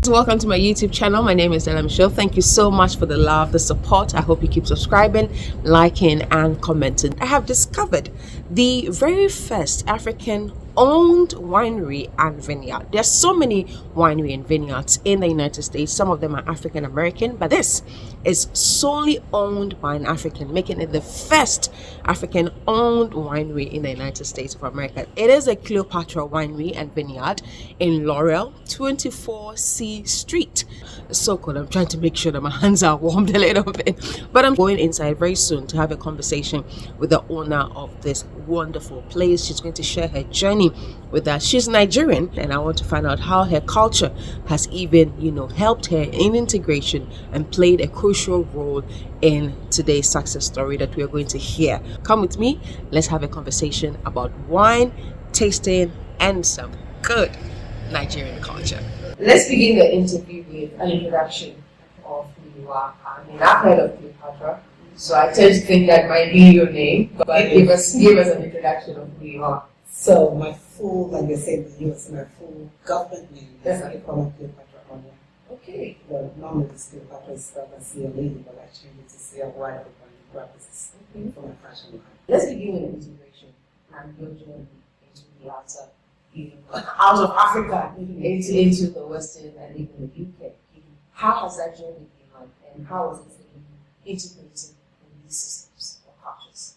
Welcome to my YouTube channel. My name is Dela Michel. Thank you so much for the love, the support. I hope you keep subscribing, liking, and commenting. I have discovered the very first African owned winery and vineyard. There's so many winery and vineyards in the United States. Some of them are African American, but this is solely owned by an African, making it the first African owned winery in the United States of America. It is a Cylopatra winery and vineyard in Laurel, 24C Street. It's so cool. I'm trying to make sure that my hands are warmed a little bit, but I'm going inside very soon to have a conversation with the owner of this wonderful place. She's going to share her journey with us. She's Nigerian, and I want to find out how her culture has even, helped her in integration and played a crucial role in today's success story that we are going to hear. Come with me. Let's have a conversation about wine, tasting, and some good Nigerian culture. Let's begin the interview with an introduction of who you are. I mean, I've heard of Cleopatra, so I tend to think that might be your name, but give us an introduction of who you are. So my full, like I said, in the US, my full government name is Ifeoma Clyopatra Onyia. Okay. But normally Cleopatra is spelled as CLA, but I changed it to CLY for branding purposes for my fashion line. Let's begin with the integration and your journey into the outside, out of Africa, into the Western and even the UK. How has that journey been like, and how was it for you integrating in these systems or cultures?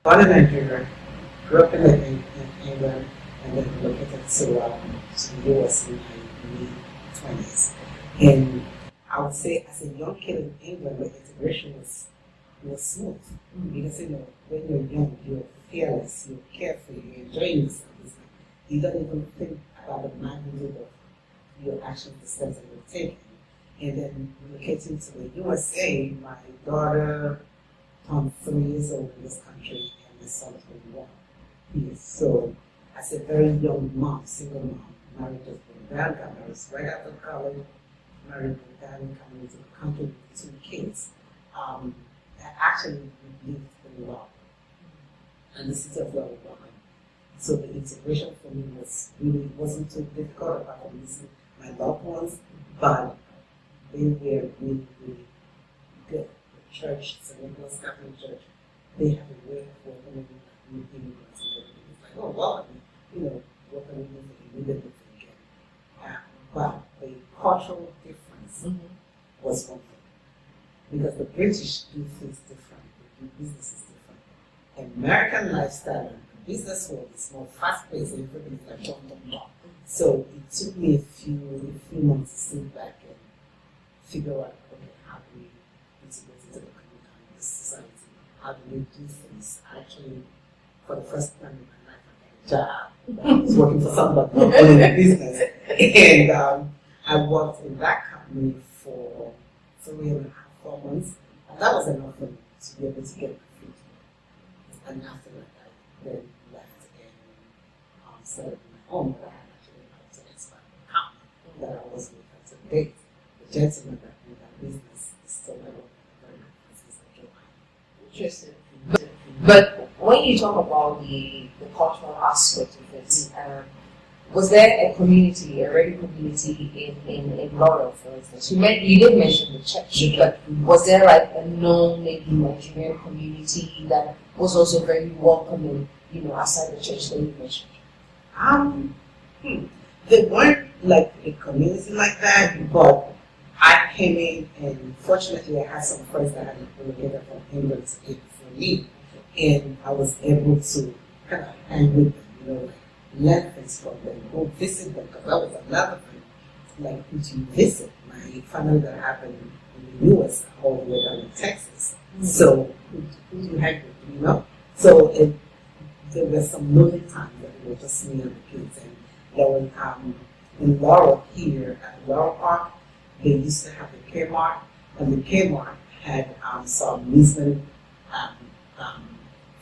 Born in Nigeria, grew up in England, and then relocated to the US in my mid-20s. And I would say, as a young kid in England, the integration was smooth. Because when you're young, you're fearless, you're carefree, you're enjoying yourself. You don't even think about the magnitude of your actions, the steps that you're taking. And then relocating to the USA, my daughter turned 3 years old in this country, and my son is 21 years. So, as a very young mom, single mom, married just from dad, got married right after college, married my dad, and coming into the country with 2 kids. I actually lived in Laurel, and the city of Laurel. So the integration for me wasn't too difficult apart from missing my loved ones, but they were really, really good. The church, St. Nicholas Catholic Church, they have a way of welcoming new immigrants and everything. It's like, oh, well, welcoming them for the new again. But the cultural difference was one thing. Because the British do things different, they do businesses different. American lifestyle, business world is more fast-paced and everything's like dom. So it took me a few months to sit back and figure out, okay, how do we integrate into the society? How do we do things? Actually, for the first time in my life, I got a job. I was working for somebody owning a business. And I worked in that company for 3.5, 4 months. And that was enough for me to be able to get my feet. And after that, then left and started my own, but I had actually helped to expand the company that I was with to date. The gentleman that made that business is still my very good business I joined. Interesting. But when you talk about the cultural aspect of it, was there a community, a ready community in Laurel, for instance? You did mention the church, but was there like a known maybe Nigerian community that was also very welcoming, outside the church that you mentioned? They weren't like a community like that, but I came in and fortunately I had some friends that had relocated from England to get for me, and I was able to kind of hang with them, learn things from them, go visit them, because that was another thing. Like, if you visit my family that happened in the US all the way down in Texas, so who do you hang with, So there were some lonely times that it was just me and the kids, and there was in Laurel here at Laurel Park, they used to have the Kmart, and the Kmart had some amusement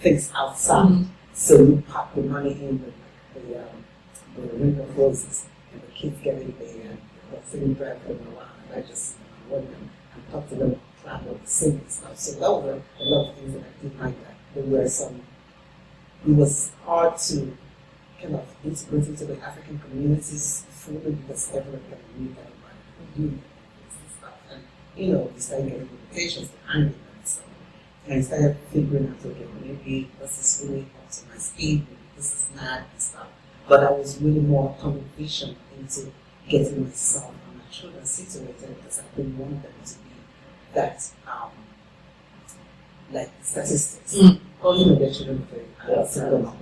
things outside. So you pop the money in with the ring of roses, and the kids get in there and they're sitting back for a while, and I just went and talked to them, clap and sing and stuff. So that was a lot of things that I did like that. There were some. It was hard to kind of integrate into the African communities fully because everyone kind of knew everybody. doing and stuff. And we started getting invitations to hang with them. So and I started figuring out, okay, maybe this is really up to my speed, maybe this is not and stuff. But I was really more coming vision into getting myself and my children situated because I've been wanting them to be that like statistics. Calling their children very single mom.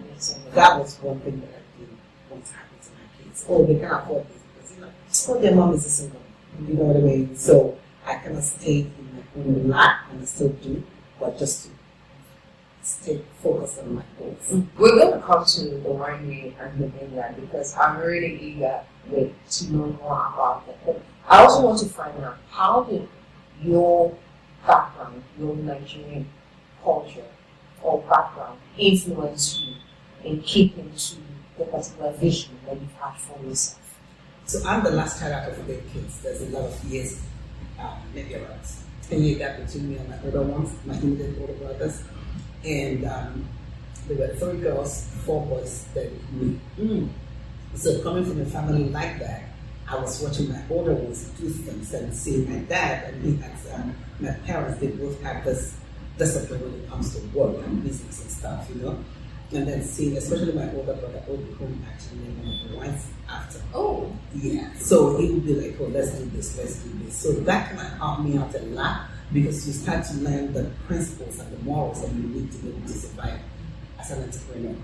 That was one thing that I didn't want to happen to my kids. Oh, they can't afford this because their mom is a single mom. You know what I mean? So I kind of stayed in my own lap, and I still do, but just to stay focused on my goals. We're going to come to the winery and the vineyard because I'm really eager to know more about that. But I also want to find out, how did your background, your Nigerian culture or background influence you in keeping to the particular vision that you've had for yourself? So I'm the last child out of 8 kids. There's a lot of years, maybe around 10 years gap between me and my older ones, my immediate older brothers. And there were 3 girls, 4 boys, then me. So coming from a family like that, I was watching my older ones do things and seeing my dad and me as my parents, they both have this discipline when it comes to work and business and stuff, And then seeing, especially my older brother, whom actually named one of the wines after. Oh. Yeah. So he would be like, oh, let's do this, let's do this. So that kind of helped me out a lot because you start to learn the principles and the morals that you need to be able to survive as an entrepreneur.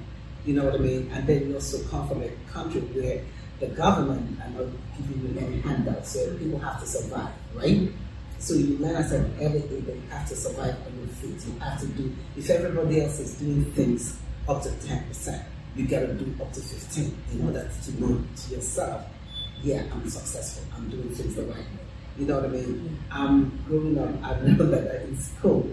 You know what I mean? And then you also come from a country where the government are not giving you any handouts, so people have to survive, right? So you learn as an everything that you have to survive on your feet. You have to do, if everybody else is doing things up to 10%, you gotta do up to 15 in order to know to yourself, yeah, I'm successful, I'm doing things the right way. You know what I mean? Growing up, I remember that in school.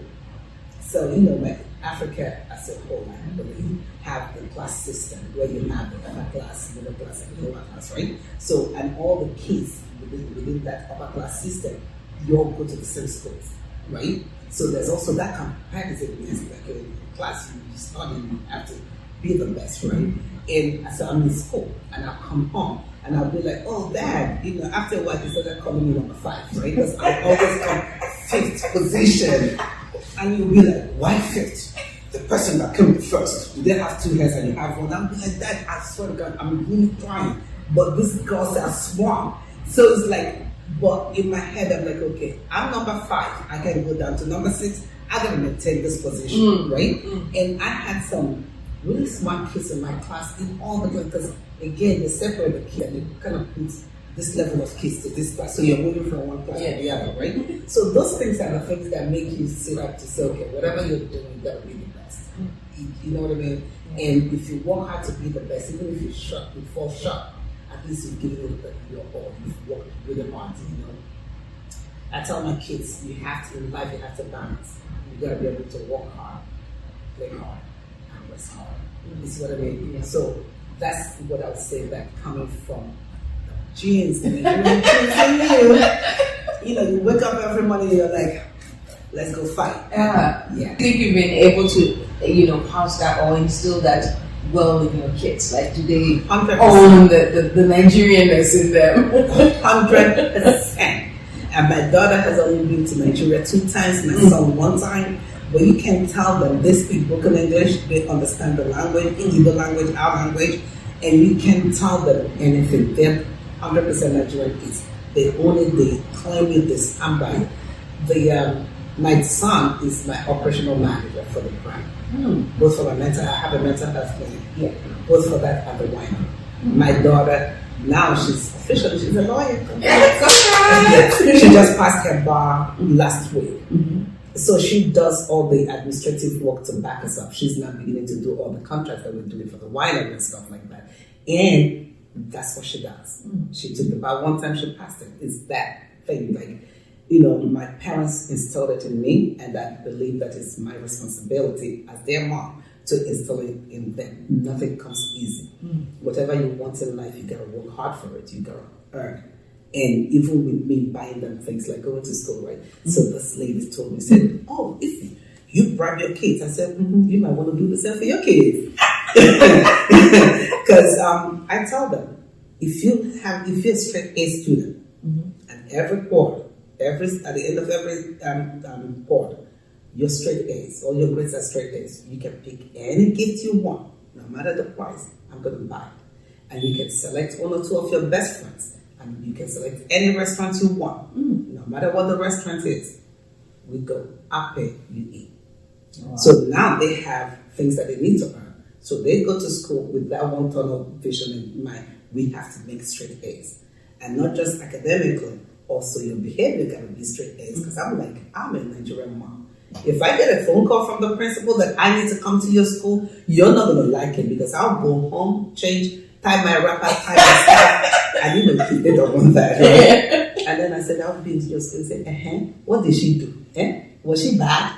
So, like Africa as a whole, I believe, have the class system where you have the upper class, middle class, and lower class, right? So, and all the kids within that upper class system, you all go to the same schools, right? So there's also that competitiveness, like in class, you study, you have to be the best, right? And so I'm in school, and I'll come home, and I'll be like, oh, Dad, after a while, he started calling me number 5, right? Because I always come 5th position. And you'll be like, why 5th? The person that came first, do they have 2 heads and you have one? I'll be like, Dad, I swear to God, I'm really trying. But these girls are smart. So it's like, but in my head, I'm like, okay, I'm number 5. I can go down to number 6. I gotta maintain this position, right? And I had some really smart kids in my class in all the class, because again, they separate the kid and they kind of put this level of kids to this class. So you're moving from one class to the other, right? So those things are the things that make you sit up to say, okay, whatever you're doing, you gotta be the best. You know what I mean? And if you work hard to be the best, even if you fall short, at least you've given it your all. You've worked really hard, I tell my kids, you have to, in life, you have to balance. You gotta be able to work hard, play hard, and rest hard. You see what I mean? Yeah. So that's what I would say, that coming from genes, and you wake up every morning, you're like, let's go fight. Yeah. I think you've been able to, pass that or instill that well in your kids. Like, do they 100%. Own the Nigerianness in them? 100%. And my daughter has only been to Nigeria 2 times, my son 1 time. But you can tell them they speak broken English, they understand the language, Igbo language, our language, and you can tell them anything. They're 100% Nigerian kids. They own it, they claim it, they stand by it. My son is my operational manager for the brand. Both for my mental, I have a mental health clinic. Yeah. Both for that and the winery. My daughter, now she's a lawyer. She just passed her bar last week. So she does all the administrative work to back us up. She's now beginning to do all the contracts that we're doing for the winery and stuff like that. And that's what she does. She took the bar. One time she passed it. It's that thing. Like, my parents instilled it in me, and I believe that it's my responsibility as their mom to instill it in them. Nothing comes easy. Whatever you want in life, you gotta work hard for it. You gotta earn. And even with me buying them things like going to school, right? So this lady told me, said, oh, if you bribe your kids. I said, you might want to do the same for your kids. Because I tell them, if you're a straight A student, and And every quarter, at the end of every quarter, your straight A's, all your grades are straight A's. You can pick any gift you want, no matter the price. I'm going to buy it. And you can select one or two of your best friends. And you can select any restaurant you want. No matter what the restaurant is. We go, I pay, you eat. Wow. So now they have things that they need to earn. So they go to school with that one tunnel vision in mind. We have to make straight A's. And not just academically, also your behavior got to be straight A's. Because I'm a Nigerian mom. If I get a phone call from the principal that I need to come to your school, you're not going to like it because I'll go home, change, tie my wrapper, tie my scarf. And you know, they don't want that, right? And then I said, I'll be into your school and say, what did she do? Was she bad?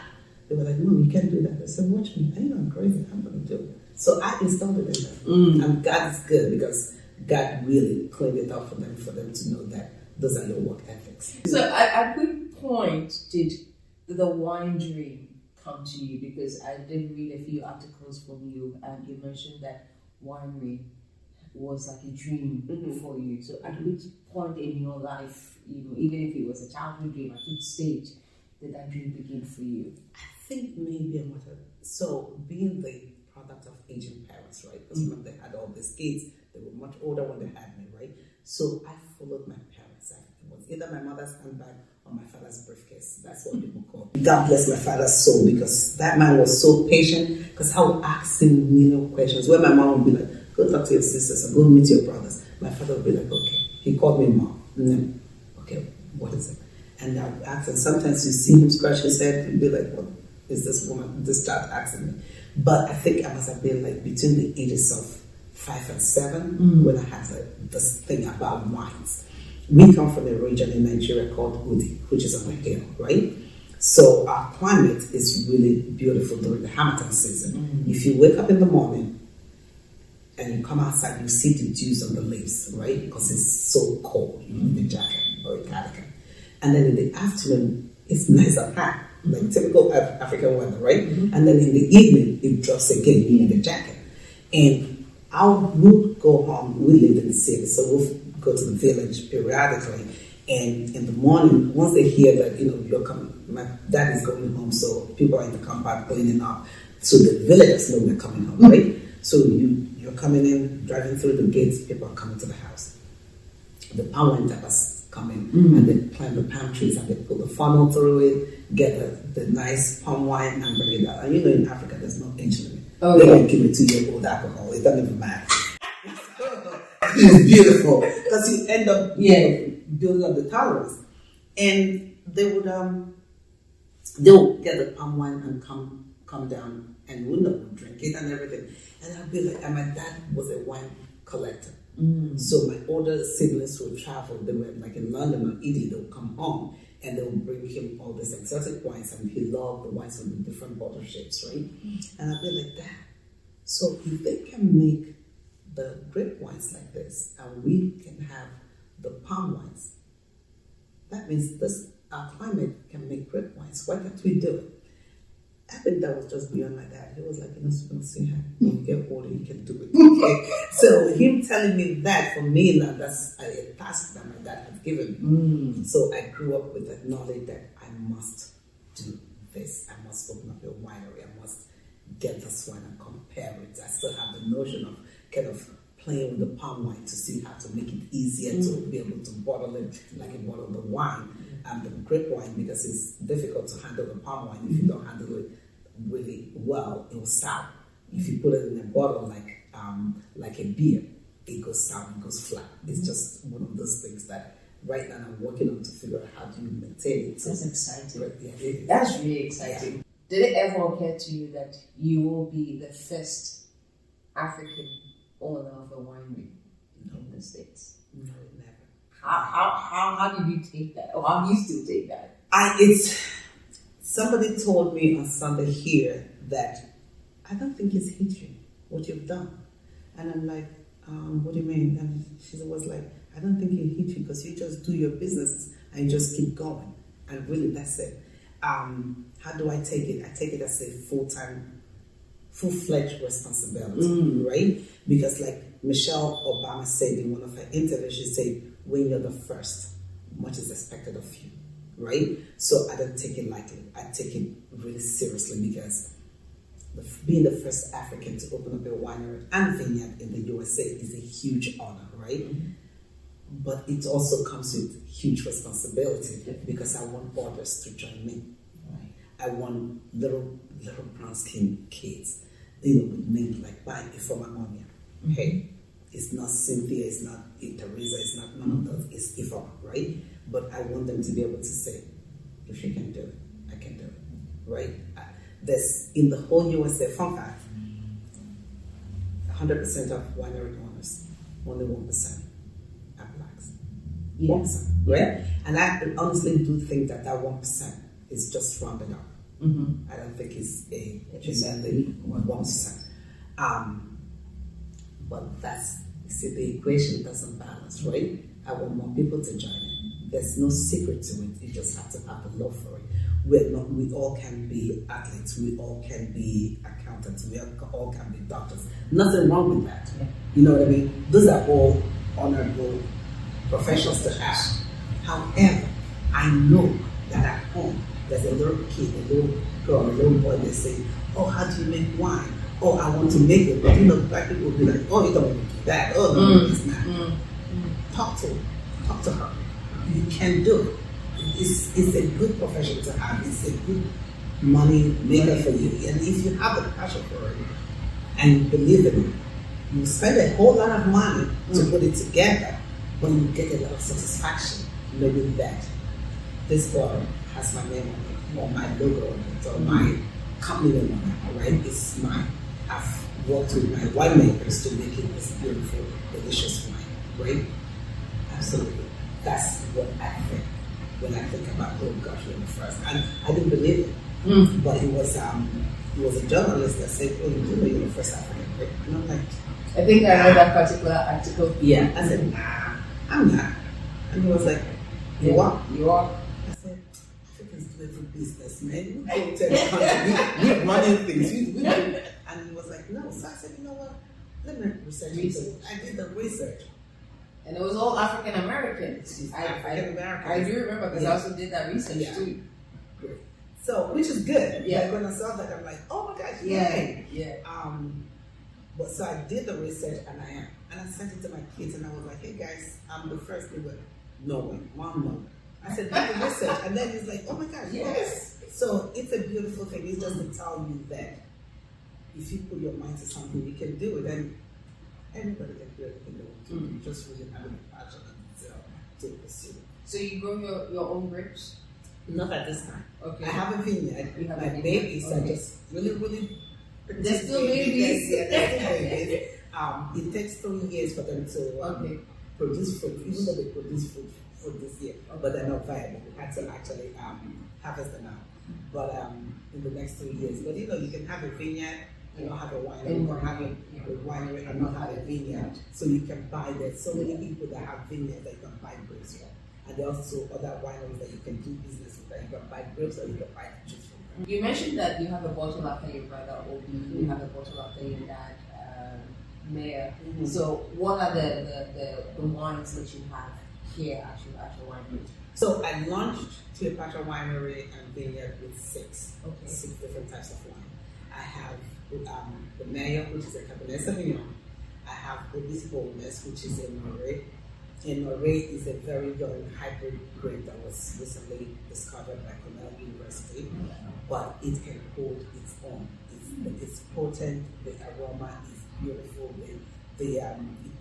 They were like, no, you can't do that. I said, watch me. I know I'm crazy. I'm going to do it. So I installed it in them. And God is good because God really cleaned it up for them to know that those are your work ethics. So at what point did the wine dream come to you? Because I did read a few articles from you and you mentioned that winery was like a dream for you. So at which point in your life, even if it was a childhood dream, at which stage did that dream begin for you? I think maybe so being the product of aging parents, right? Because when they had all these kids, they were much older when they had me, right? So I followed my parents. It was either my mother's handbag or my father's briefcase. That's what people call it. God bless my father's soul because that man was so patient because I would ask him million questions. Where my mom would be like, go talk to your sisters or go meet your brothers. My father would be like, okay. He called me mom. No. Okay, what is it? And I would ask, and sometimes you see him scratch his head and be like, what is this child asking me? But I think I must have been like between the ages of 5 and 7 when I had this thing about wines. We come from a region in Nigeria called Udi, which is on a hill, right? So our climate is really beautiful during the Hamilton season. If you wake up in the morning and you come outside, you see the dews on the leaves, right? Because it's so cold. You need a jacket or a cardigan. And then in the afternoon, it's nice and hot, like typical African weather, right? And then in the evening, it drops again. You need a jacket. And I would go home. We lived in the city, so we'll go to the village periodically. And in the morning, once they hear that, you're coming, my dad is going home, so people are in the compound cleaning up. So the villagers know we're coming home, right? So you're coming in, driving through the gates, people are coming to the house. The palm wine tappers come in and they climb the palm trees and they pull the funnel through it, get the nice palm wine and bring it out. And in Africa, there's no age limit. They don't give it 2-year-old alcohol. It doesn't even matter. It's beautiful because you end up building up the tolerance. And they would they'll get the palm wine and come down and we'll drink it and everything. And I'll be like, and my dad was a wine collector. So my older siblings would travel. They were like in London or Italy. They would come home and they would bring him all these exotic wines, and he loved the wines with the different bottle shapes, right? And I'd be like, Dad, so if they can make the grape wines like this, and we can have the palm wines, that means our climate can make grape wines. Why can't we do it? I think that was just beyond my dad. He was like, see how when you get older, you can do it. Okay? So him telling me that, for me now, that's a task that my dad had given me. So I grew up with that knowledge that I must do this. I must open up a winery. I must get this wine and compare it. I still have the notion of kind of playing with the palm wine to see how to make it easier to be able to bottle it like a bottle of the wine and the grape wine, because it's difficult to handle the palm wine. If you don't handle it really well, it will sour. If you put it in a bottle like a beer, it goes sour, it goes flat. It's just one of those things that right now I'm working on to figure out how do you maintain it. That's exciting. Yeah, that's really exciting. Yeah. Did it ever occur to you that you will be the first African owner of a winery in the States? No, never. How did you take that? Or how do you still take that? Somebody told me on Sunday here that I don't think it's hit you, what you've done. And I'm like, what do you mean? And she was like, I don't think it hit you because you just do your business and you just keep going. And really, that's it. How do I take it? I take it as a full-fledged responsibility, right? Because like Michelle Obama said in one of her interviews, she said, when you're the first, much is expected of you, right? So I don't take it lightly. I take it really seriously because being the first African to open up a winery and vineyard in the USA is a huge honor, right? But it also comes with huge responsibility because I want others to join me. I want little brown skinned kids, with names like by Ifeoma Onyia. Hey, it's not Cynthia, it's not Teresa, it's not none of those, it's Ifeoma, right? But I want them to be able to say, if she can do it, I can do it, right? There's in the whole USA, fun fact, 100% of winery owners, only 1% are blacks. 1%, right? And I honestly do think that 1% is just rounded up. I don't think it's a genuinely 1%. But the equation doesn't balance, right? I want more people to join in. There's no secret to it. You just have to have the love for it. We all can be athletes. We all can be accountants. We all can be doctors. Nothing wrong with that. You know what I mean? Those are all honorable professions to have. However, I know that at home, there's a little kid, a little girl, a little boy, they say, oh, how do you make wine? Oh, I want to make it. But black people will be like, oh, you don't want to do that. Oh, no, it's not. Talk to her. You can do it. It's a good profession to have. It's a good money maker for you. And if you have the passion for it and you believe in it, you spend a whole lot of money to put it together, but you get a lot of satisfaction knowing that this bottle has my name on it, or my logo on it, or my company name on it, right? It's mine. I've worked with my winemakers to make it this beautiful, delicious wine, right? Absolutely. That's what I think when I think about, oh gosh, you're the first. And I didn't believe it. But it was a journalist that said, oh, you do know you're the first African, right? And I'm like, I think I read that particular article. Yeah. I said, nah, I'm not. And he was like, you are? You are. I said, Africans do every business, man. We go to the country, we running things. We do. And he was like, no. So I said, you know what? Let me research. I did the research. And it was all African Americans. African Americans. I do remember because I also did that research too. Great. So, which is good. Yeah. Like when I saw that, I'm like, oh my gosh, Yeah. But so I did the research and I sent it to my kids and I was like, hey guys, I'm the first. They were, no way, mom, no. I said, do the research. And then he's like, oh my gosh, yes. So it's a beautiful thing. It's just to tell you that if you put your mind to something, you can do it. And everybody can do anything they want to do. You just really have a passion and desire to pursue. So you grow your own grapes? Not at this time. Okay. I have a vineyard. You have My a vineyard. babies Okay. are just really. They're still babies. Yeah, they're still babies. It takes 3 years for them to produce fruit, even though they produce fruit this year, but they're not viable. We had to actually harvest them out. But in the next 3 years, but you can have a vineyard and not have a winery. You can have a winery and not have a vineyard. So you can buy. There's so many people that have vineyards that you can buy grapes from, and there are also other wineries that you can do business with. That you can buy grapes or you can buy juice from. You mentioned that you have a bottle after your brother, or you have a bottle after your dad, Mayor. So what are the wines that you have here at your winery? So I launched Cylopatra Winery and Vineyard with six different types of wine. I have the Mayor, which is a Cabernet Sauvignon. I have Obispo, which is a Norway. And Norway is a very young hybrid grape that was recently discovered by Cornell University, but it can hold its own. It's potent, the aroma is beautiful, it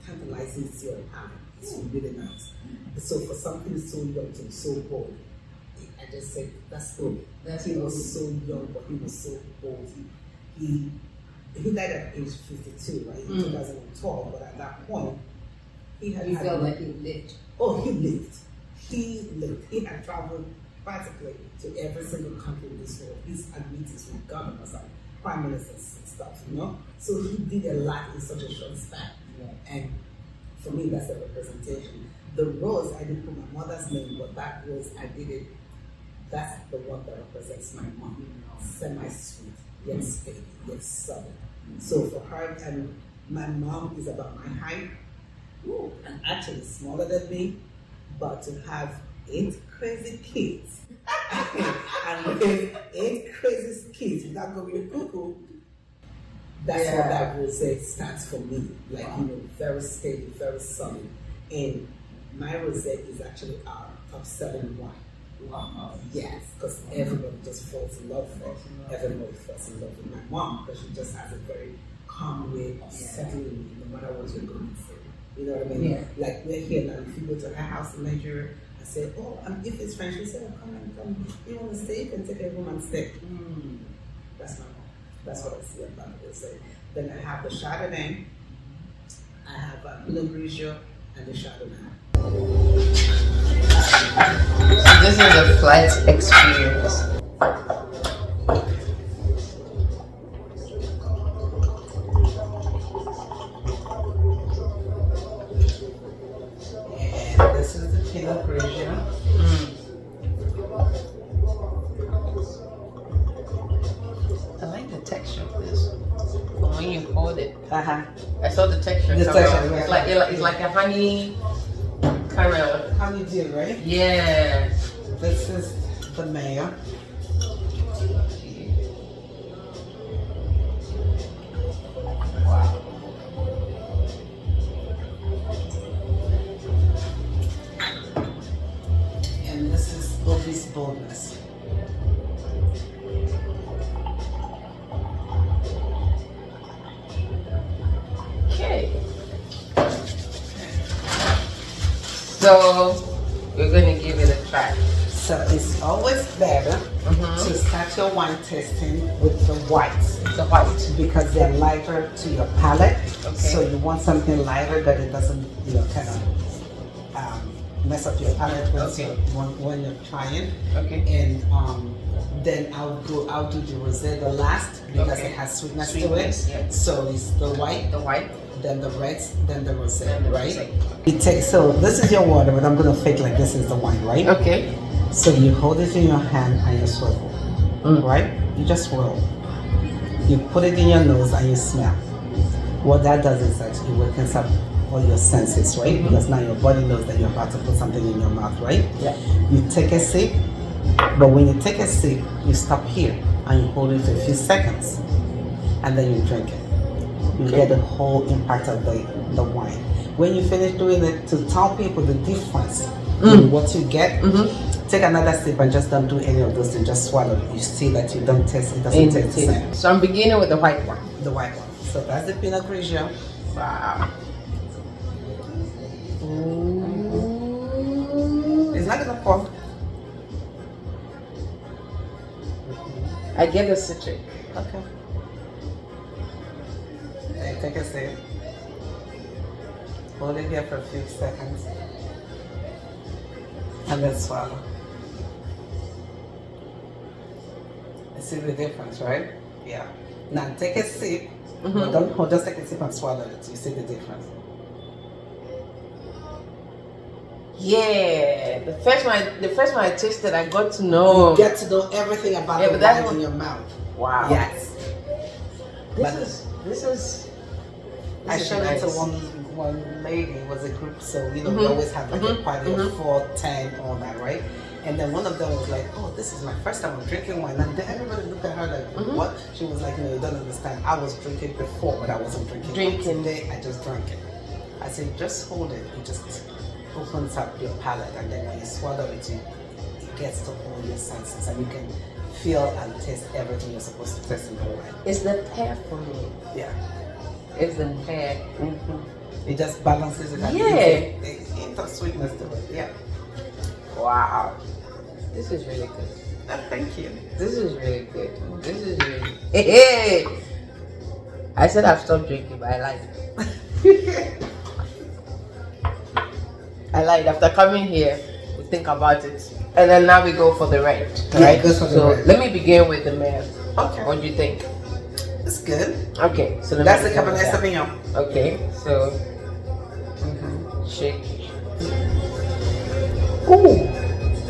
tantalizes your palate. It's really nice. So for something so young to be so bold, I just said, that's good. He was so young, but he was so bold. He died at age 52, right, in 2012, but at that point, he felt like he lived. Oh, he lived. He lived. He had traveled practically to every single country in this world. He's had meetings with governors and prime ministers and stuff, So he did a lot in such a short span. Yeah. And for me, that's a representation. The rose, I didn't put my mother's name, but that rose, I did it. That's the one that represents my mom. Semi-sweet, yet steady, yet southern. So for her, and my mom is about my height. And actually smaller than me, but to have 8 crazy kids. And with 8 crazy kids without going cuckoo, that's what that rosé stands for me. Like, very steady, very solid. And my rosé is actually our top selling wine. Wow. Yes, because everybody just falls in love with it. Everybody falls in love with my mom because she just has a very calm way of settling you no matter what you're going through. You know what I mean? Yeah. Like, we're here now. If you go to her house in Nigeria, I say, oh, if it's French, she said, oh, come. You want to stay? You can take a room and stay. That's my mom. That's what I see about it. Then I have the Chardonnay, I have Pinot Grigio, and the Chardonnay. So this is a flight experience. And this is the Pinot Grigio. I like the texture of this. When you hold it, Uh-huh. I saw the texture. The texture, it's like a honey caramel. Honeydew, right? Yeah. This is the mayo. Wow. And this is Obvious Boldness. Okay. So we're going to give it a try. So it's always better to start your wine tasting with the whites. The white. Because they're lighter to your palate. Okay. So you want something lighter that it doesn't, kind of mess up your palate when you're trying. Okay. And then I'll do the rosé the last because it has sweetness to it. Yeah. So it's the white, then the reds, then the rosé, right? So this is your water, but I'm gonna fake like this is the wine, right? Okay. So you hold it in your hand and you swivel, right? You just swirl. You put it in your nose and you smell. What that does is that it wakens up all your senses, right? Because now your body knows that you're about to put something in your mouth, right? Yeah. You take a sip, but when you take a sip, you stop here and you hold it for a few seconds, and then you drink it. You get the whole impact of the wine. When you finish doing it, to tell people the difference in what you get, take another sip and just don't do any of those things. Just swallow it. You see that you don't taste it. Doesn't taste the same. So I'm beginning with the white one. The white one. So that's the Pinot Grigio. Wow. It's not gonna pour. I get the citric. Okay. Okay, take a sip. Hold it here for a few seconds. And then swallow. You see the difference, right? Yeah. Now take a sip, but don't hold, just take a sip and swallow it. You see the difference? Yeah. The first one I tasted, I got to know. You get to know everything about the wine in your mouth. Wow. Yes. This is I showed it to one lady. It was a group, so we always have like a party of 4, 10, all that, right? And then one of them was like, "Oh, this is my first time I'm drinking wine." And then everybody looked at her like, "What?" She was like, "No, you don't understand. I was drinking before, but I wasn't drinking. Today, I just drank it." I said, "Just hold it. It just opens up your palate, and then when you swallow it, it gets to all your senses, and you can feel and taste everything you're supposed to taste in the wine." It's the pear for me. Yeah. It's the pear. It just balances it. Yeah. It's a sweetness to it. Yeah. Wow. This is really good. Thank you. This is really good. This is really. Hey. I said I've stopped drinking, but I lied. I lied. After coming here, we think about it, and then now we go for the red. Right? Yeah, go for the red. Let me begin with the male. Okay. What do you think? It's good. Okay. So That's the Cabernet Sauvignon. Okay. So shake. Ooh.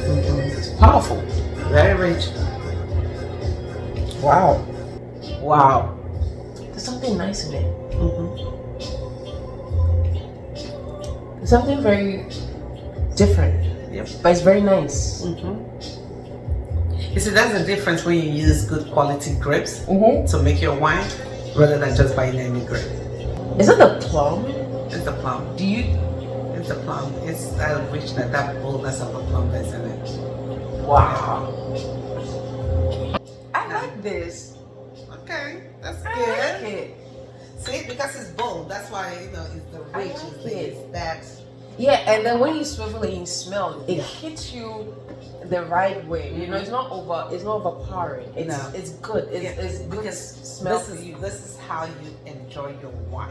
It's powerful. Very rich. Wow. Wow. There's something nice in it. There's something very different. Yep. But it's very nice. You see, that's the difference when you use good quality grapes Mm-hmm. to make your wine, rather than just buying any grape. Is it the plum? It's the plum. Do you? It's the plum. It's that richness, that boldness of the plum that's in it. Wow. I like this. Okay, that's I good. like it. See, because it's bold, that's why, you know, it's the I rich, like it's that. Yeah, and then when you swivel it, you smell it. It Yeah. hits you the right way. You know, it's not overpowering. It's good. It's good because smell this for is you. this is how you enjoy your wine,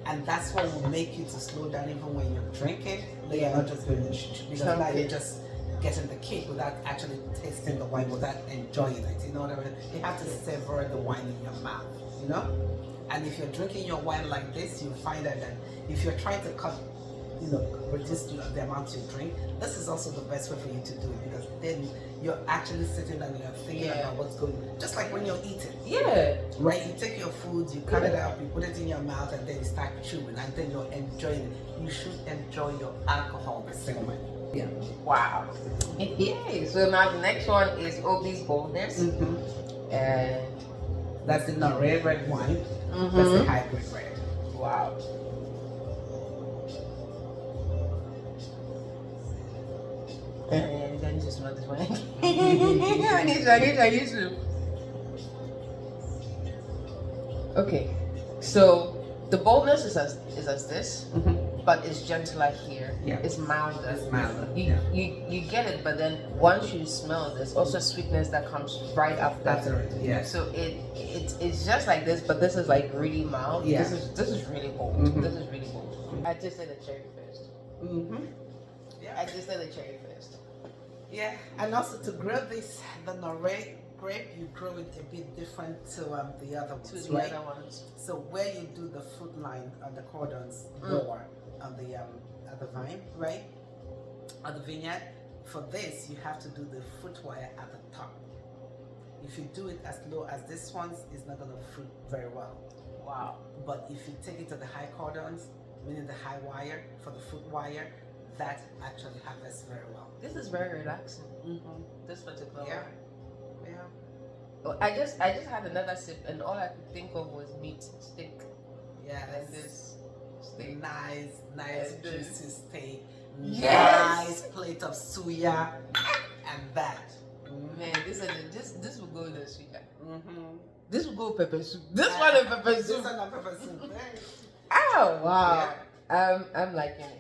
and that's what will make you to slow down even when you're drinking. Then you're not just going to because now you're just getting the kick without actually tasting the wine, without enjoying it. You know what I mean? You have to savor the wine in your mouth. You know, and if you're drinking your wine like this, you find out that if you're trying to cut, you know, reduce the amount you drink, this is also the best way for you to do it, because then you're actually sitting down and you're thinking about what's going on. Just like when you're eating. Yeah. Right? You take your food, you cut it up, you put it in your mouth, and then you start chewing, and then you're enjoying it. You should enjoy your alcohol the same way. Yeah. Wow. Yeah. So now the next one is Obi's Boldness. And that's the Laurel red wine. Mm-hmm. That's the hybrid red. Wow. And then just smell this one. I need to. Okay, so the boldness is as this, but it's gentler here. Yeah. It's milder. It's milder. You get it, but then once you smell, there's also sweetness that comes right after. That's right. Yeah. So it's just like this, but this is like really mild. Yeah. This is really bold. This is really bold. I just said the cherry first. Yeah. I just said the cherry first. Yeah, and also to grow this, the Laurel grape, you grow it a bit different to the other ones, right? Other ones. So where you do the fruit line on the cordons lower on the at the vine, right? At the vineyard, for this you have to do the fruit wire at the top. If you do it as low as this one's, it's not gonna fruit very well. Wow. But if you take it to the high cordons, meaning the high wire for the fruit wire, that actually harvests very well. This is very relaxing. This particular Yeah. one. Yeah. Well, I just had another sip, and all I could think of was meat, steak. Yeah, And this steak. nice And this. juicy steak, Yes! nice plate of suya, and that. Man, this will go in the suya. This will go pepper soup. This one is pepper This soup. one is pepper soup. Oh wow! I'm liking it.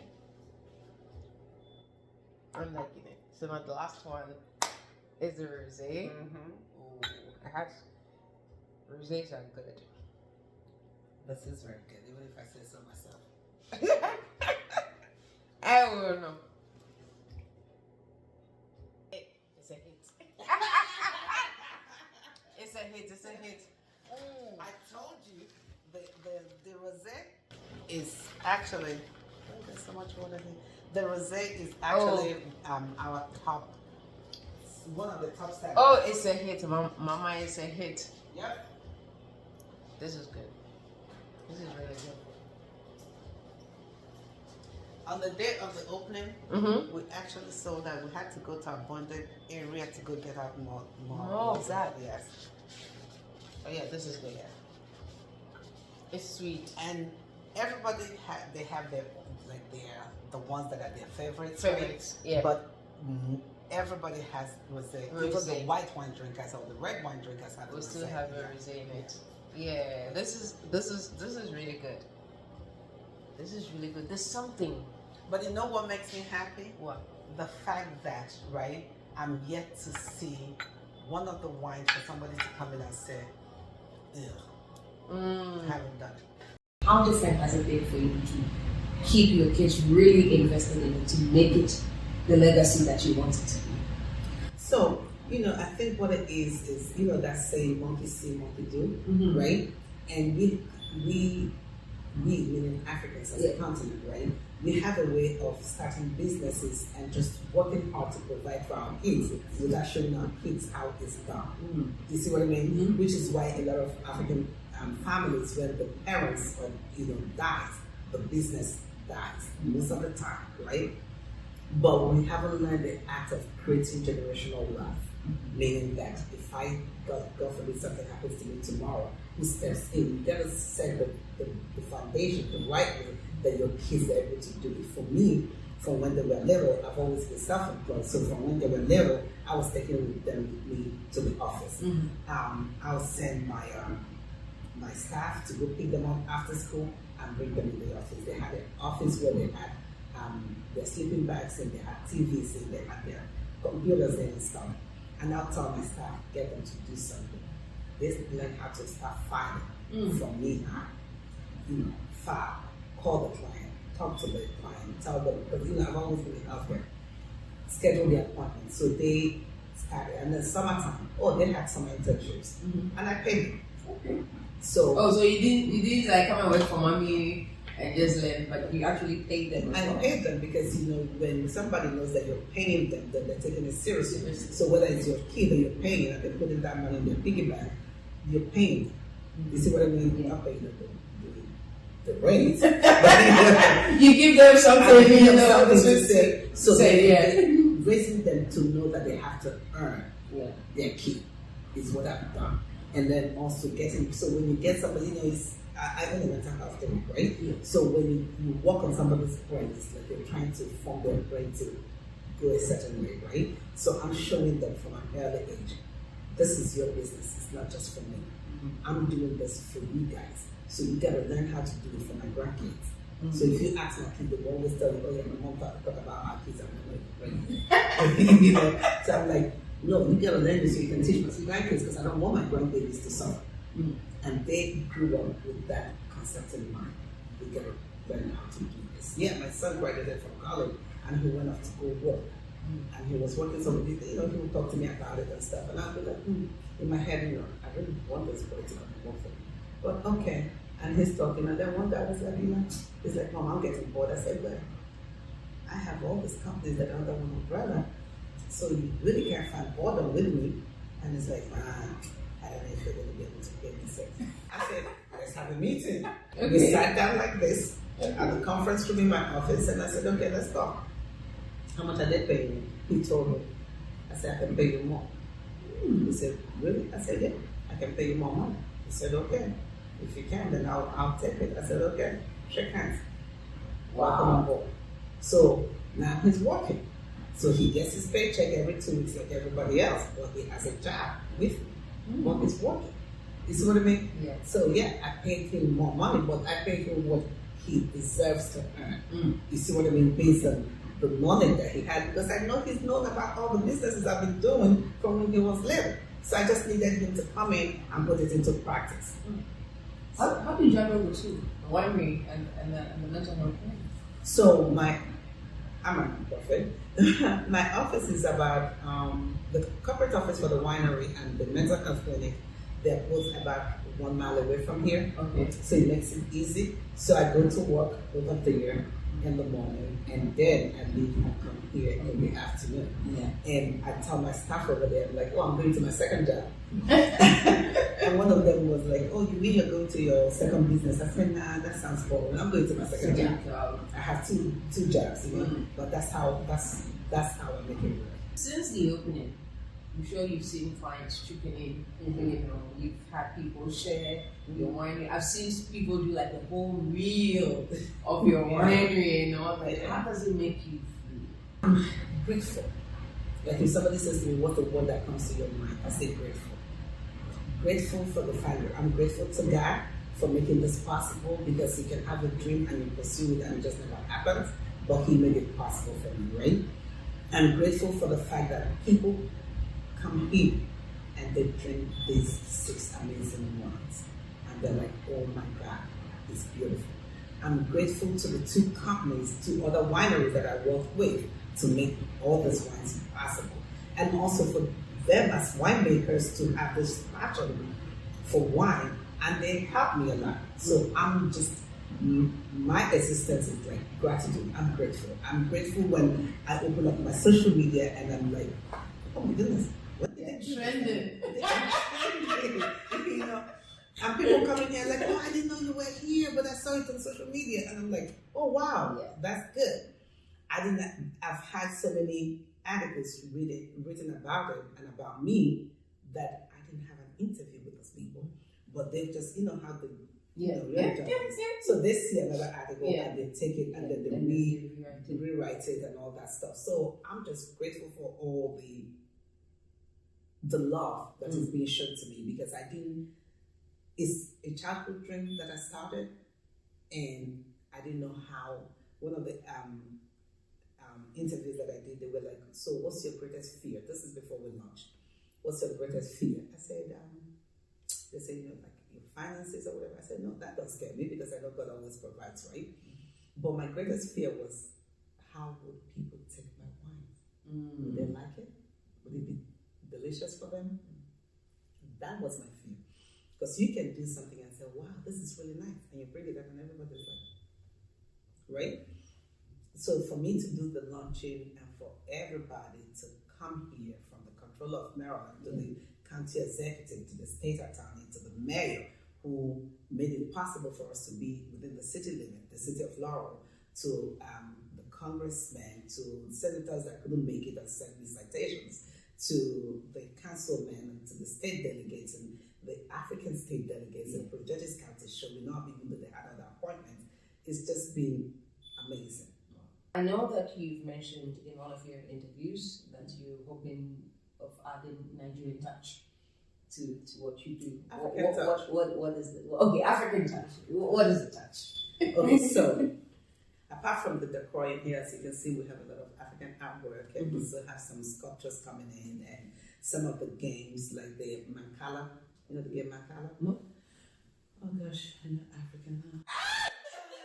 I'm liking it. So now the last one is the rosé. Ooh, I had rosés are good. This is very good, even if I say so myself. I don't know. It's a hit. It's a hit. It's a hit. Ooh. I told you the rosé is actually. Oh, there's so much water here. The rosé is actually our top. One of the top sellers. Oh, it's a hit. Mama, it's a hit. Yep. This is good. This is really good. On the day of the opening, we actually sold out. We had to go to our bonded area to go get out more of that. Yes. Oh yeah, this is good. It's sweet. And everybody they have their the ones that are their favorites. Favorites, right? yeah. But everybody has rosé. Even the Rosé. white wine drinkers or the red wine drinkers have We rosé. still have a rosé in it. Yeah, this is really good. This is really good. There's something. But you know what makes me happy? What? The fact that, right, I'm yet to see one of the wines for somebody to come in and say, ugh, haven't done it. How different has it been for you to keep your kids really invested in it, to make it the legacy that you want it to be? So, I think what it is, that saying, monkey see, monkey do, right? And we, meaning Africans as a continent, right? We have a way of starting businesses and just working hard to provide for our kids without showing our kids how it's done. You see what I mean? Which is why a lot of African families, when the parents, dies, the business dies most of the time, right? but we haven't learned the act of creating generational wealth. Meaning that if God forbid something happens to me tomorrow, who steps in? You gotta set the foundation the right way that your kids are able to do it. For me, from when they were little, I've always been self-employed. So from when they were little, I was taking them with me to the office. I'll send my staff to go pick them up after school and bring them in the office. They had an office where they had their sleeping bags and they had TVs and they had their computers there and stuff. And I'll tell my staff, get them to do something. They learn how to start filing from me. File, call the client, talk to the client, tell them, because I've always been in healthcare. Schedule the appointment. So they started, and then summertime, they had summer internships, and I paid them. Okay. So so you didn't like come and work for mommy and just learn, but you actually paid them. I paid them because when somebody knows that you're paying them, then they're taking it seriously. So whether it's your kid or you're paying and they're putting that money in their piggy bank, you're paying them. You see what I mean? You're not paying them the rates. You give them something, to say. So raising them to know that they have to earn their keep is what I've done. And then also getting, so when you get somebody, I own a mental health thing, right? Yeah. So when you work on somebody's brain, it's like you're trying to form their brain to go a certain way, right? So I'm showing them from an early age, this is your business, it's not just for me. I'm doing this for you guys. So you gotta learn how to do it for my grandkids. So if you ask my kids, they will always tell you, my mom talk about our kids, I'm like, so I'm like, no, you gotta learn this so you can teach my grandkids because I don't want my grandbabies to suffer. And they grew up with that concept in mind. We gotta learn how to do this. Yeah, my son graduated from college and he went off to go work. And he was working some he would talk to me about it and stuff. And I'd be like, in my head, I really want this boy to come and work for me. But okay. And he's talking, and then one day I was like, he's like, Mom, I'm getting bored. I said, well, I have all these companies that are under one umbrella, so you really can't find boredom with me. And he's like, I don't know if you're going to be able to get me sex. I said, let's have a meeting. Okay. We sat down like this at the conference room in my office, and I said, okay, let's talk. How much are they paying me? He told me. I said, I can pay you more. He said, really? I said, yeah, I can pay you more money. He said, okay. If you can, then I'll take it. I said, okay, shake hands. Welcome on board. So now he's working. So he gets his paycheck every 2 weeks like everybody else, but he has a job with me. But he's working. You see what I mean? Yeah. So yeah, I paid him more money, but I paid him what he deserves to earn. You see what I mean? Based on the knowledge that he had, because I know he's known about all the businesses I've been doing from when he was little. So I just needed him to come in and put it into practice. How do you juggle the two, the winery and the mental health clinic? So I'm a nonprofit. My office is about the corporate office for the winery and the mental health clinic. They're both about 1 mile away from here. Okay. So it makes it easy. So I go to work over there in the morning, and then I leave and come here in the afternoon. Yeah. And I tell my staff over there, like, I'm going to my second job. And one of them was like, you mean you're going to your second business? I said, nah, that sounds boring. I'm going to my second job. I have two jobs, but that's how I make it work. Since the opening, I'm sure you've seen clients chipping in. You've had people share your winery. I've seen people do like a whole reel of your winery and all that. How does it make you feel? I'm grateful. Like if somebody says to me, what's the word that comes to your mind? I say grateful. Grateful for the failure. I'm grateful to God for making this possible, because you can have a dream and you pursue it and it just never happens, but He made it possible for me, right? I'm grateful for the fact that people come here and they drink these 6 amazing wines and they're like, oh my God, it's beautiful. I'm grateful to the 2 companies, 2 other wineries that I work with to make all these wines possible, and also for them as winemakers to have this passion for wine, and they help me a lot. So I'm just, my existence is like gratitude. I'm grateful. I'm grateful when I open up my social media and I'm like, oh my goodness, what did they trending? And people come in here like, I didn't know you were here, but I saw it on social media, and I'm like, oh wow, that's good. I've had so many articles written about it and about me that I didn't have an interview with those people, but they've just, how the So they see another article and they take it and then they rewrite it and all that stuff. So I'm just grateful for all the love that is being shown to me, because it's a childhood dream that I started, and I didn't know how. One of the interviews that I did, they were like, so what's your greatest fear? This is before we launched. What's your greatest fear? I said, they say, like your finances or whatever. I said, no, that doesn't scare me, because I know God always provides, right? But my greatest fear was, how would people take my wine? Would they like it? Would it be delicious for them? That was my fear. Because you can do something and say, wow, this is really nice. And you bring it up and everybody's like, right? So for me to do the launching and for everybody to come here, from the controller of Maryland to the county executive to the state attorney to the mayor, who made it possible for us to be within the city limit, the city of Laurel, to the congressmen, to senators that couldn't make it and sent me citations, to the councilmen, to the state delegates and the African state delegates and Judges County showing up even though they had other appointments. It's just been amazing. I know that you've mentioned in one of your interviews that you're hoping of adding Nigerian touch to what you do. African touch. What is the African touch? What is the touch? Okay, so apart from the decor in here, as you can see, we have a lot of African artwork, and we still have some sculptures coming in, and some of the games like the Mancala. You know the game Mancala? No. Oh gosh, I know African.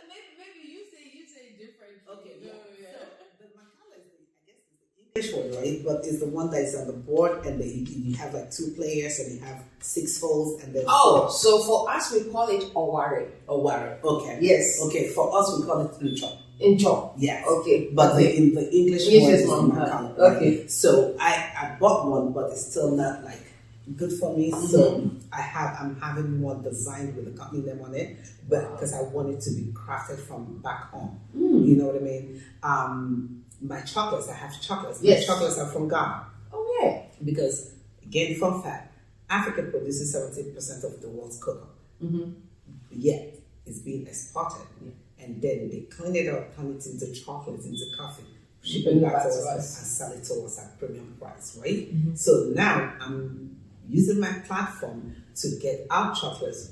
Maybe you say different. Okay, yeah. So the Mancala is the English one, right? But it's the one that is on the board, and you have like 2 players, and you have 6 holes, and then 4. So for us we call it Oware. Oware, okay. Yes. Okay, for us we call it Incho. Incho. Yes. Okay. But in the English one is Mancala. Okay. So I bought one, but it's still not like good for me. So I'm having one designed with the company name on it, but because I want it to be crafted from back home. You know what I mean? My chocolates, I have chocolates. Yes. My chocolates are from Ghana. Oh yeah. Because again, fun fact, Africa produces 70% of the world's cocoa. Yet it's being exported. And then they clean it up, turn it into chocolate, into coffee, ship it back to us and sell it to us at premium price, right? So now I'm using my platform to get our chocolates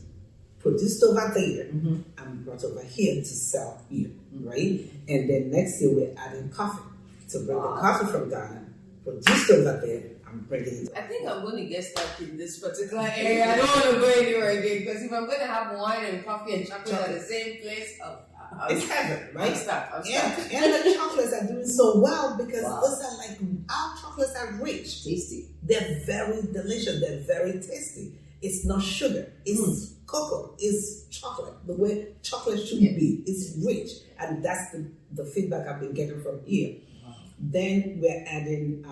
produced over there and brought over here to sell here, right? And then next year we're adding coffee to bring the coffee from Ghana, produced over there, and bring it. I think I'm going to get stuck in this particular area. I don't want to go anywhere again, because if I'm going to have wine and coffee and chocolate at the same place, it's heaven, right? I'm stuck. And the chocolates are doing so well because those are like, our chocolates are rich. Tasty. They're very delicious. They're very tasty. It's not sugar. It's cocoa. It's chocolate. The way chocolate should be. It's rich. And that's the feedback I've been getting from here. Then we're adding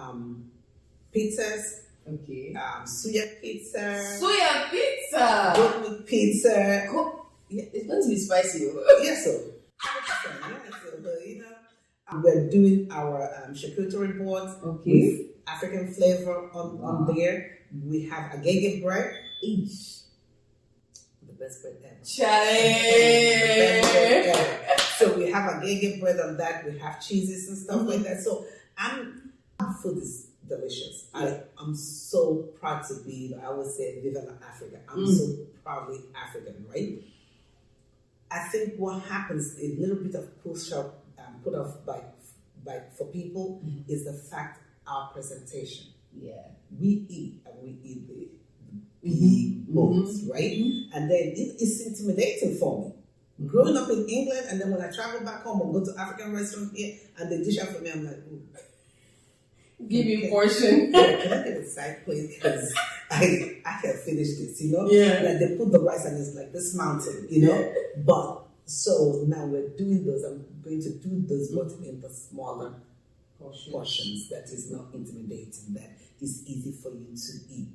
pizzas. Okay. Suya pizza. Suya pizza. Goat meat pizza. It's going to be spicy. Yes, so. We're doing our charcuterie boards with African flavor on there. We have agege bread. The best bread ever. So we have agege bread on that. We have cheeses and stuff like that. So our food is delicious. I'm so proud to be, I always say, Viva la Africa. I'm so proudly African, right? I think what happens, a little bit of push up put off by for people is the fact our presentation. Yeah, we eat and we eat the big bowls, right? And then it's intimidating for me. Growing up in England, and then when I travel back home or go to African restaurant here and they dish out for me, I'm like, ooh. Give me a portion. Can I get a side plate? Because I can finish this, Yeah. Like they put the rice and it's like this mountain, But so now we're doing those. I'm going to do those, but in the smaller portions that is not intimidating, that is easy for you to eat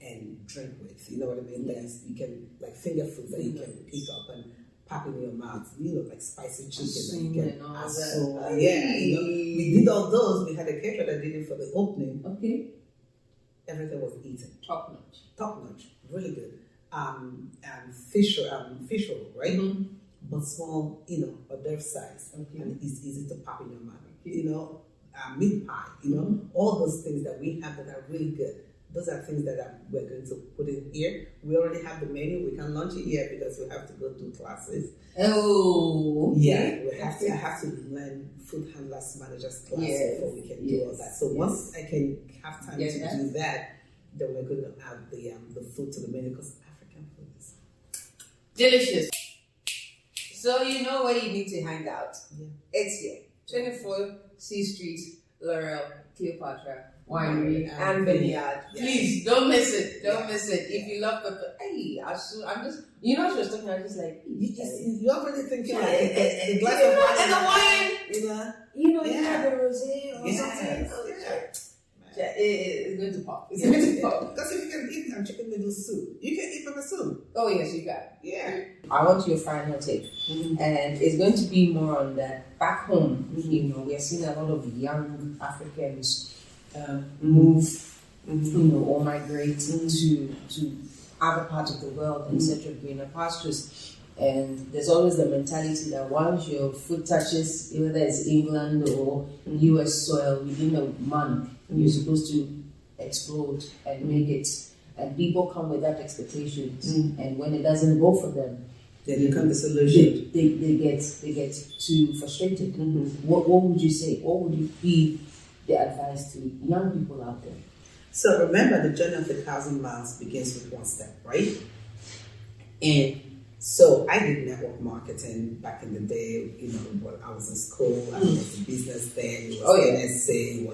and drink with. You know what I mean? That you can, like finger food that you can pick up and pop in your mouth, like spicy chicken. And all that. So, we did all those. We had a caterer that did it for the opening. Okay. Everything was eaten. Top notch. Top notch. Really good. Fish roll, right? Mm-hmm. But small, hors d'oeuvre size. Okay. And it's easy to pop in your mouth. Meat pie, Mm-hmm. all those things that we have that are really good. Those are things that we're going to put in here. We already have the menu. We can launch it here because we have to go to classes. Oh, yeah. I have to learn food handlers managers class before we can do all that. So once I can have time to do that, then we're going to add the food to the menu because African food is delicious. So you know where you need to hang out. Yeah. It's here, 24 C Street, Laurel, Clyopatra Winery and Vineyard. Yeah. Please don't miss it. Don't miss it. If you love pepper, I'm just. She was talking. I was just like, you're already thinking like a glass of wine and the wine. You have the rosé or something. Yeah, it's going to pop. It's going to pop. Because if you can eat chicken noodle soup, you can eat pepper soup. Oh yes, you can. Yeah. I want your final take, and it's going to be more on that. Back home, we are seeing a lot of young Africans move, or migrate to other parts of the world in search of greener pastures. And there's always the mentality that once your foot touches, whether it's England or US soil, within a month, you're supposed to explode and make it. And people come with that expectation. And when it doesn't go for them, they become disillusioned. They get too frustrated. What would you say? What would be the advice to young people out there? So remember, the journey of 1,000 miles begins with one step, right? And so I did network marketing back in the day. When I was in school, I was in business then. It was NSA,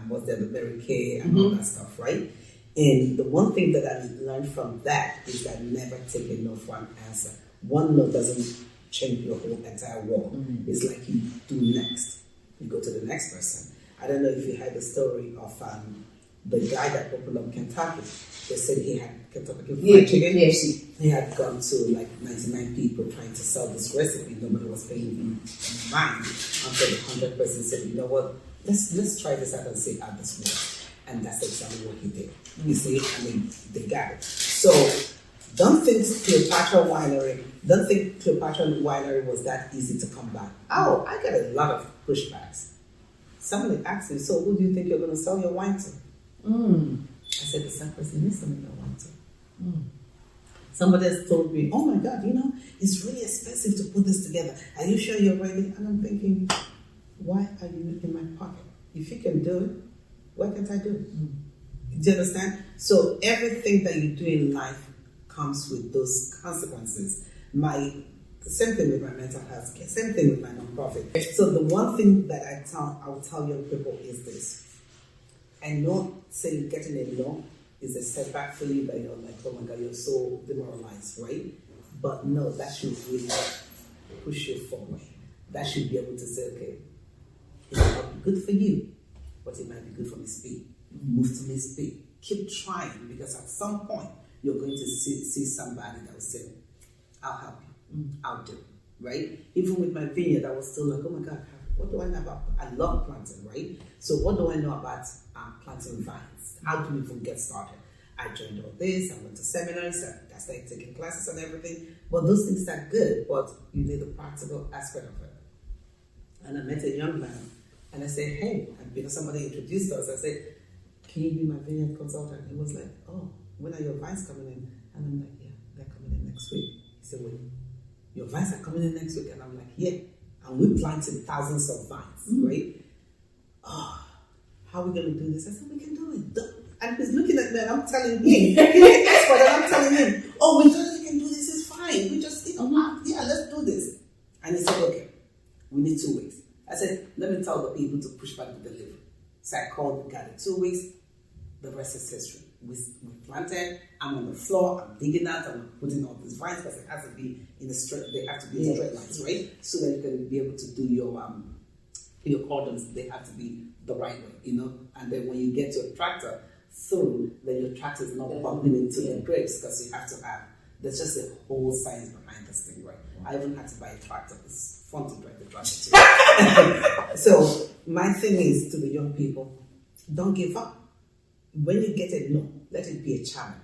was the Mary Kay and all that stuff, right? And the one thing that I learned from that is that never take a no for an answer. One no doesn't change your whole entire world. It's like you do next. You go to the next person. I don't know if you heard the story of the guy that opened up Kentucky. They said he had Kentucky Fried Chicken. Yes. He had gone to like 99 people trying to sell this recipe. Nobody was paying him mind until the 100th person said, you know what, let's try this out and see how this works. And that's exactly what he did. You see, they got it. So don't think Cylopatra Winery was that easy to come back. Oh, I got a lot of pushbacks. Somebody asked me, so who do you think you're going to sell your wine to? I said, the same person needs to make your wine to. Somebody else told me, oh my God, it's really expensive to put this together. Are you sure you're ready? And I'm thinking, why are you in my pocket? If you can do it, why can't I do it? Do you understand? So everything that you do in life comes with those consequences. Same thing with my mental health care, same thing with my nonprofit. So the one thing that I will tell young people is this. I know saying getting a no is a setback for you that you're like, oh my God, you're so demoralized, right? But no, that should really push you forward. That should be able to say, okay, it might not be good for you, but it might be good for Miss B. Move to Miss B. Keep trying, because at some point you're going to see somebody that will say, I'll help you. I'll do it, right? Even with my vineyard, I was still like, oh my God, what do I know about? I love planting, right? So what do I know about planting vines? How do we even get started? I joined all this, I went to seminars, I started taking classes and everything. But those things are good, but you need the practical aspect of it. And I met a young man, and I said, hey, because somebody introduced us, I said, can you be my vineyard consultant? He was like, oh, when are your vines coming in? And I'm like, yeah, they're coming in next week. He said, wait, your vines are coming in next week? And I'm like, yeah. And we planted thousands of vines, right? Oh, how are we going to do this? I said, we can do it. And he's looking at me and I'm telling him, he's an expert, and I'm telling him, oh, we totally can do this, it's fine. We just, yeah, let's do this. And he said, okay, we need 2 weeks. I said, let me tell the people to push back the delivery. So I called the guy in 2 weeks. The rest is history. We planted, I'm on the floor, I'm digging out, I'm putting all these vines because it has to be in a straight, they have to be in straight lines, right? So that you can be able to do your cordons, they have to be the right way, And then when you get your tractor through, then your tractor is not bumping into the grapes because you have to have, there's just a whole science behind this thing, right? I even had to buy a tractor. It's fun to drive the tractor too. So my thing is to the young people, don't give up. When you get a no, let it be a challenge.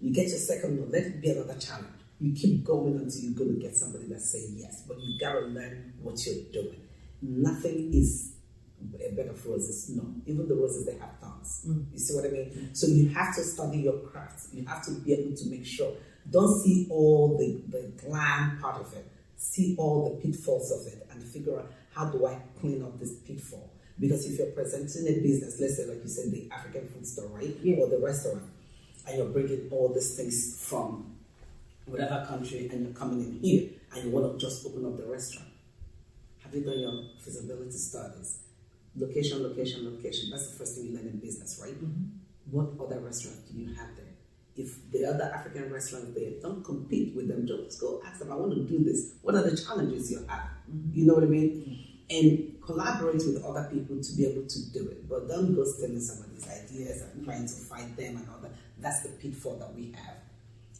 You get your second no, let it be another challenge. You keep going until you're going to get somebody that say yes. But you got to learn what you're doing. Nothing is a bed of roses. No. Even the roses, they have thorns. You see what I mean? So you have to study your craft. You have to be able to make sure. Don't see all the glam part of it. See all the pitfalls of it and figure out, how do I clean up this pitfall? Because if you're presenting a business, let's say like you said, the African food store, right? Yeah. Or the restaurant, and you're bringing all these things from whatever country and you're coming in here and you want to just open up the restaurant. Have you done your feasibility studies? Location. That's the first thing you learn in business, right? What other restaurant do you have there? If the other African restaurants there, don't compete with them. Just go ask them, I want to do this. What are the challenges you have? You know what I mean? And collaborate with other people to be able to do it. But don't go stealing somebody's ideas and trying to fight them and all that. That's the pitfall that we have.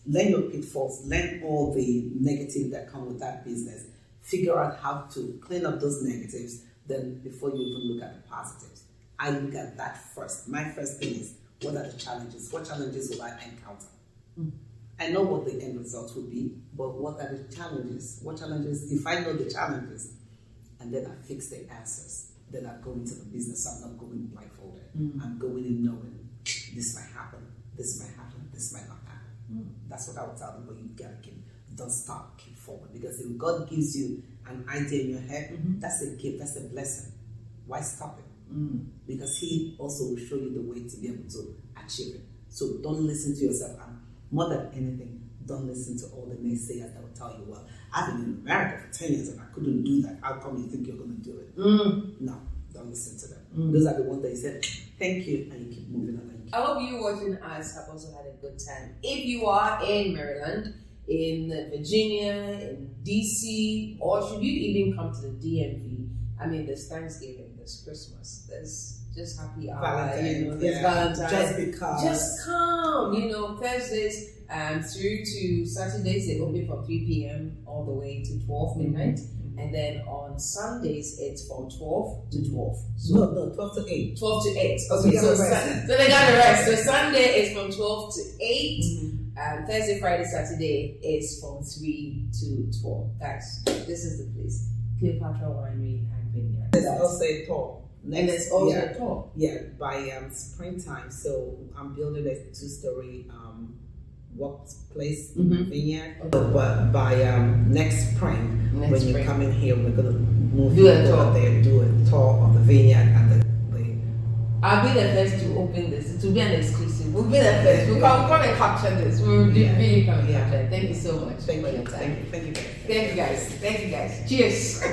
Learn your pitfalls. Learn all the negative that come with that business. Figure out how to clean up those negatives. Then before you even look at the positives, I look at that first. My first thing is, what are the challenges? What challenges will I encounter? I know what the end result will be, but what are the challenges? What challenges? If I know the challenges, and then I fix the answers, then I go into the business. I'm not going blindfolded. I'm going in knowing this might happen, this might happen, this might not happen. That's what I would tell them. But you gotta don't stop, keep forward. Because if God gives you an idea in your head, that's a gift, that's a blessing. Why stop it? Because He also will show you the way to be able to achieve it. So don't listen to yourself. And more than anything, don't listen to all the naysayers that will tell you, well, I've been in America for 10 years and I couldn't do that. How come you think you're going to do it? No, don't listen to them. Those are the ones that you said, thank you, and you keep moving on. I hope you watching us have also had a good time. If you are in Maryland, in Virginia, in DC, or should you even come to the DMV, I mean, there's Thanksgiving, there's Christmas, there's just happy hour, there's Valentine's. Just because. Just come, Thursdays through to Saturdays, they open from 3 p.m. all the way to 12 midnight. And then on Sundays, it's from 12 to 12. So no, 12 to 8. 12 to 8. Okay, so they got to rest. So Sunday is from 12 to 8. Thursday, Friday, Saturday is from 3 to 12. Guys, this is the place. Cylopatra Winery and Vineyard. There's also a tour. And there's also a tour. Yeah, by springtime. So I'm building a 2-story workplace in my vineyard. But by next spring, when you come in here, we're going to move out there, do a tour of the vineyard and the I'll be the first to open this. It will be an exclusive. We'll be the first. We'll come and capture this. We'll really come and capture it. Thank you so much for your time. Thank you guys. Thank you guys. Cheers.